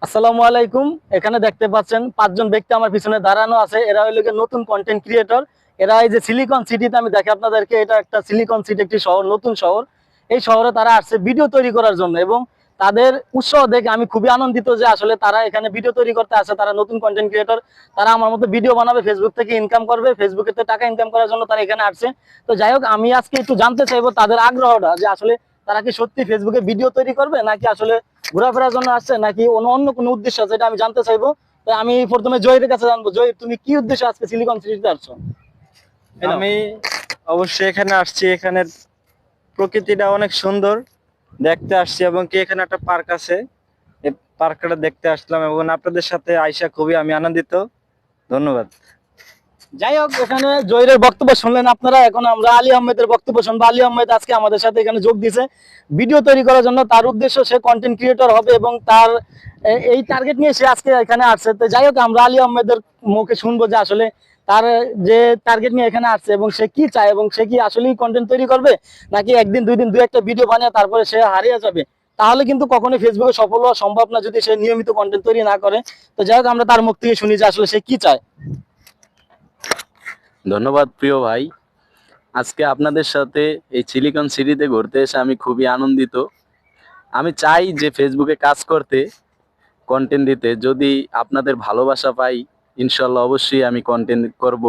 আসসালামু আলাইকুম। এখানে দেখতে পাচ্ছেন পাঁচজন ব্যক্তি আমার পিছনে দাঁড়ানো আছে। এরা হইলো গিয়ে নতুন কন্টেন্ট ক্রিয়েটর। এরা এই যে সিলিকন সিটিতে, আমি দেখি আপনাদেরকে, এটা একটা সিলিকন সিটি, একটি শহর, নতুন শহর। এই শহরে তারা আসছে ভিডিও তৈরি করার জন্য, এবং তাদের উৎসাহ দেখে আমি খুবই আনন্দিত যে আসলে তারা এখানে ভিডিও তৈরি করতে আসে। তারা নতুন কন্টেন্ট ক্রিয়েটর, তারা আমার মতো ভিডিও বানাবে, ফেসবুক থেকে ইনকাম করবে, ফেসবুকে টাকা ইনকাম করার জন্য তারা এখানে আসছে। তো যাই হোক, আমি আজকে একটু জানতে চাইবো তাদের আগ্রহটা, যে আসলে তারা কি সত্যি ফেসবুকে ভিডিও তৈরি করবে, নাকি আসলে ঘোরাফেরার জন্য আসছে, নাকি অন্য কোনো উদ্দেশ্য আছে, এটা আমি জানতে চাইবো। তাই আমি প্রথমে জয়ের কাছে জানবো। জয়, তুমি কি উদ্দেশ্যে আজকে সিলিকন সিটিতে আসছো? আমি অবশ্যই এখানে আসছি। এখানের প্রকৃতিটা অনেক সুন্দর, দেখতে আসছি। এবং কি এখানে একটা পার্ক আছে, এই পার্কটা দেখতে আসলাম এবং আপনাদের সাথে আইসা খুবই আমি আনন্দিত। ধন্যবাদ। যাই হোক, এখানে জহিরের বক্তব্য শুনলেন আপনারা। এখন আমরা আলী আহমেদের বক্তব্য শুনবো। আলী আহমেদ আজকে আমাদের সাথে এখানে যোগ দিয়েছে ভিডিও তৈরি করার জন্য। তার উদ্দেশ্য, সে কন্টেন্ট ক্রিয়েটর হবে এবং তার এই টার্গেট নিয়ে সে আজকে এখানে আসছে। তো যাই হোক, আমরা আলী আহমেদের মুখে শুনবো যে আসলে তার যে টার্গেট নিয়ে এখানে আসছে এবং সে কি চায়, এবং সে কি আসলেই কন্টেন্ট তৈরি করবে, নাকি একদিন দুই দিন দু একটা ভিডিও বানিয়ে তারপরে সে হারিয়ে যাবে। তাহলে কিন্তু কখনোই ফেসবুকে সফল হওয়া সম্ভব না, যদি সে নিয়মিত কন্টেন্ট তৈরি না করে। তো যাই হোক, আমরা তার মুখ থেকে শুনি যে আসলে সে কি চায়। ধন্যবাদ প্রিয় ভাই। আজকে আপনাদের সাথে এই সিলিকন সিটিতে ঘুরতে এসে আমি খুবই আনন্দিত। আমি চাই যে ফেসবুকে কাজ করতে, কন্টেন্ট দিতে। যদি আপনাদের ভালোবাসা পাই, ইনশাল্লাহ অবশ্যই আমি কন্টেন্ট করব।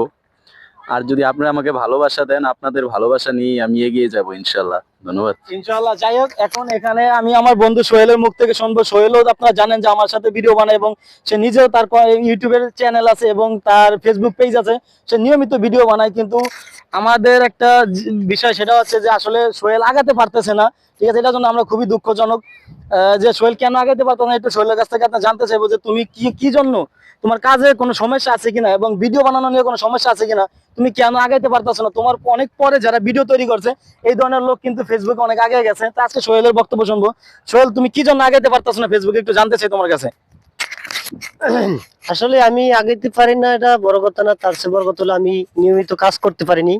আর যদি আপনারা আমাকে ভালোবাসা দেন, আপনাদের ভালোবাসা নিয়ে আমি এগিয়ে যাব ইনশাল্লাহ। ধন্যবাদ। ইনশাআল্লাহ। যাই হোক, এখন এখানে আমি আমার বন্ধু সোহেলের মুখ থেকে শুনবো। সোহেলও আপনারা জানেন যে আমার সাথে ভিডিও বানায়, এবং সে নিজেও তার ইউটিউবের চ্যানেল আছে এবং তার ফেসবুক পেজ আছে। সে নিয়মিত ভিডিও বানায়, কিন্তু আমাদের একটা বিষয়, সেটা হচ্ছে যে আসলে সোহেল আগাতে পারতেছে না। ঠিক আছে, এটার জন্য আমরা খুবই দুঃখজনক যে সোহেল কেন আগাতে পারতো না। একটু সোহেলের কাছ থেকে আপনার জানতে চাইবো যে তুমি কি কি জন্য, তোমার কাজে কোনো সমস্যা আছে কিনা, এবং ভিডিও বানানো নিয়ে কোনো সমস্যা আছে কিনা, তুমি কেন আগাইতে পারতেছো না। তোমার অনেক পরে যারা ভিডিও তৈরি করছে, এই ধরনের লোক কিন্তু ফেসবুকে অনেক আগে গেছে। তো আজকে সোহেলের বক্তব্য শুনবো। সোহেল, তুমি কি জন্য আগাইতে পারতেছো না ফেসবুকে, একটু জানতে চাই তোমার কাছে। আসলে আমি আগাইতে পারি না, এটা বড় কথা না। তার চেয়ে বড় কথা হলো আমি নিয়মিত কাজ করতে পারিনি।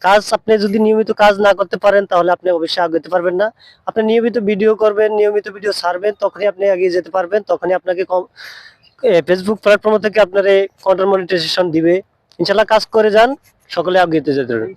কাজ, আপনি যদি নিয়মিত কাজ না করতে পারেন তাহলে আপনি অবশ্যই আগাইতে পারবেন না। আপনি নিয়মিত ভিডিও করবেন, নিয়মিত ভিডিও ছাড়বেন, তখনই আপনি এগিয়ে যেতে পারবেন। তখনই আপনাকে ফেসবুক প্ল্যাটফর্ম থেকে আপনার কন্টেন্ট মনিটাইজেশন দিবে। ইনশাল্লাহ কাজ করে যান, সকলে এগিয়ে যেতে পারবেন।